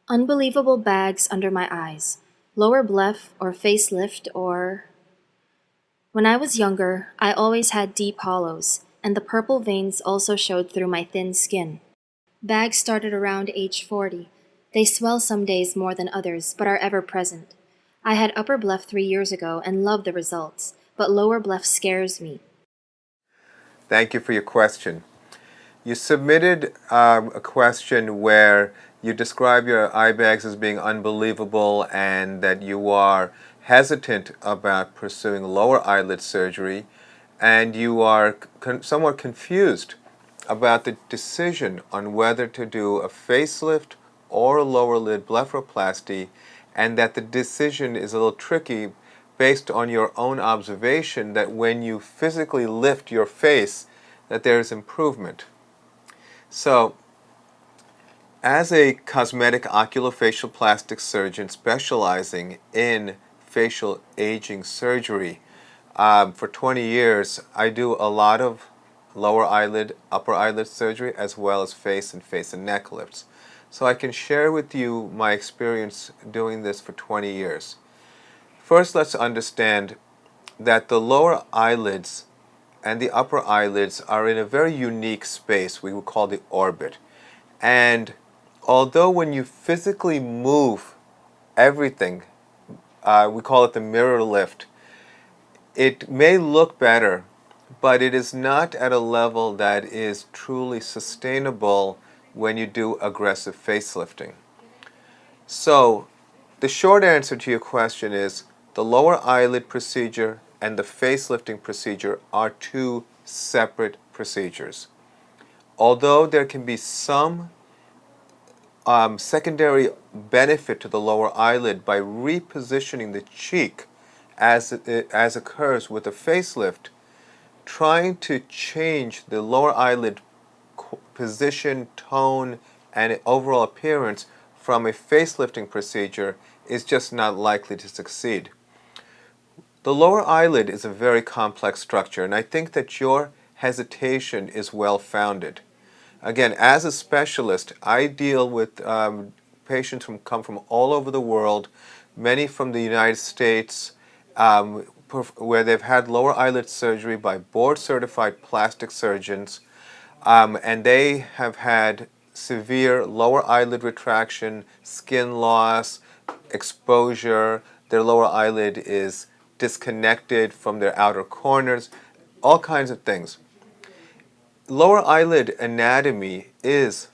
Unbelievable bags under my eyes, lower bleph or facelift or... When I was younger, I always had deep hollows, and the purple veins also showed through my thin skin. Bags started around age 40. They swell some days more than others, but are ever present. I had upper bleph 3 years ago and love the results, but lower bleph scares me. Thank you for your question. You submitted a question where you describe your eye bags as being unbelievable and that you are hesitant about pursuing lower eyelid surgery, and you are somewhat confused about the decision on whether to do a facelift or a lower lid blepharoplasty, and that the decision is a little tricky based on your own observation that when you physically lift your face that there is improvement. So, as a cosmetic oculofacial plastic surgeon specializing in facial aging surgery, for 20 years I do a lot of lower eyelid, upper eyelid surgery as well as face and neck lifts. So I can share with you my experience doing this for 20 years. First, let's understand that the lower eyelids and the upper eyelids are in a very unique space we would call the orbit. And although when you physically move everything, we call it the mirror lift, it may look better, but it is not at a level that is truly sustainable when you do aggressive facelifting. So, the short answer to your question is the lower eyelid procedure and the facelifting procedure are two separate procedures. Although there can be some secondary benefit to the lower eyelid by repositioning the cheek as occurs with a facelift, trying to change the lower eyelid position, tone, and overall appearance from a facelifting procedure is just not likely to succeed. The lower eyelid is a very complex structure, and I think that your hesitation is well founded. Again, as a specialist, I deal with patients who come from all over the world, many from the United States, where they've had lower eyelid surgery by board-certified plastic surgeons, and they have had severe lower eyelid retraction, skin loss, exposure. Their lower eyelid is disconnected from their outer corners, all kinds of things. Lower eyelid anatomy is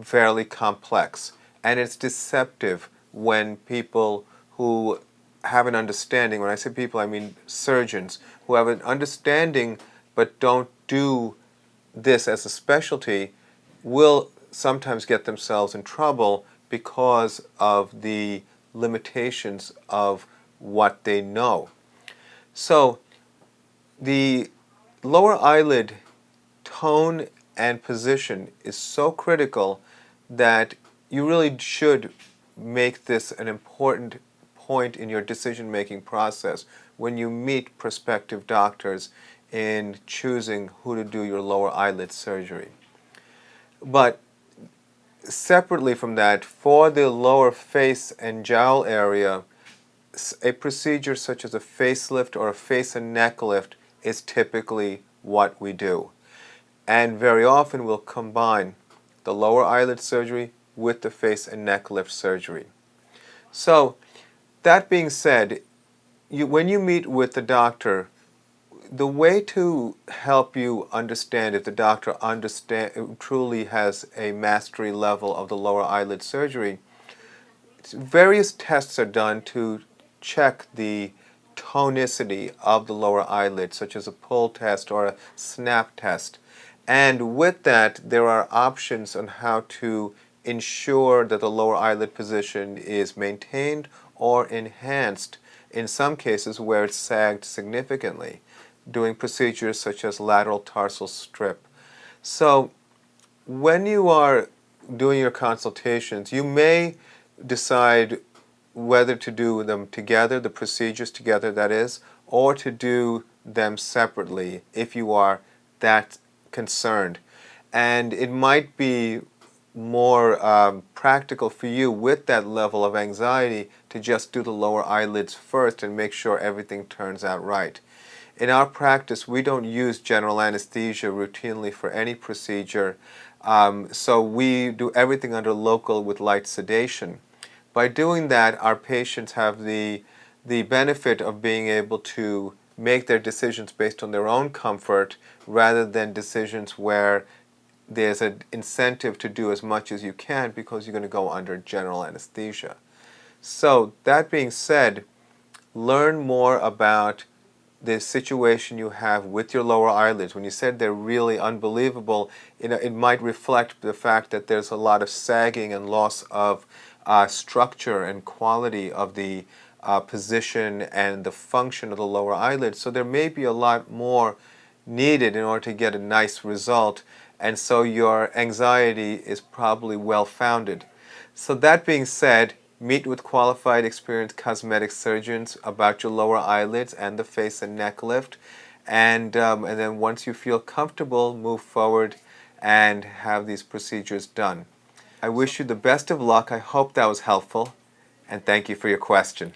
fairly complex, and it's deceptive when people who have an understanding, when I say people I mean surgeons, who have an understanding but don't do this as a specialty, will sometimes get themselves in trouble because of the limitations of what they know. So the lower eyelid tone and position is so critical that you really should make this an important point in your decision-making process when you meet prospective doctors in choosing who to do your lower eyelid surgery. But separately from that, for the lower face and jowl area, a procedure such as a facelift or a face and neck lift is typically what we do. And very often we'll combine the lower eyelid surgery with the face and neck lift surgery. So, that being said, when you meet with the doctor, the way to help you understand if the doctor truly has a mastery level of the lower eyelid surgery, various tests are done to check the tonicity of the lower eyelid, such as a pull test or a snap test. And with that, there are options on how to ensure that the lower eyelid position is maintained or enhanced in some cases where it's sagged significantly, doing procedures such as lateral tarsal strip. So when you are doing your consultations, you may decide whether to do them together, the procedures together that is, or to do them separately if you are that concerned. And it might be more practical for you with that level of anxiety to just do the lower eyelids first and make sure everything turns out right. In our practice, we don't use general anesthesia routinely for any procedure, so we do everything under local with light sedation. By doing that, our patients have the benefit of being able to make their decisions based on their own comfort rather than decisions where there's an incentive to do as much as you can because you're going to go under general anesthesia. So that being said, learn more about the situation you have with your lower eyelids. When you said they're really unbelievable, it might reflect the fact that there's a lot of sagging and loss of structure and quality of the position and the function of the lower eyelids. So there may be a lot more needed in order to get a nice result, and so your anxiety is probably well founded. So that being said, meet with qualified, experienced cosmetic surgeons about your lower eyelids and the face and neck lift, and then once you feel comfortable, move forward and have these procedures done. I wish you the best of luck. I hope that was helpful, and thank you for your question.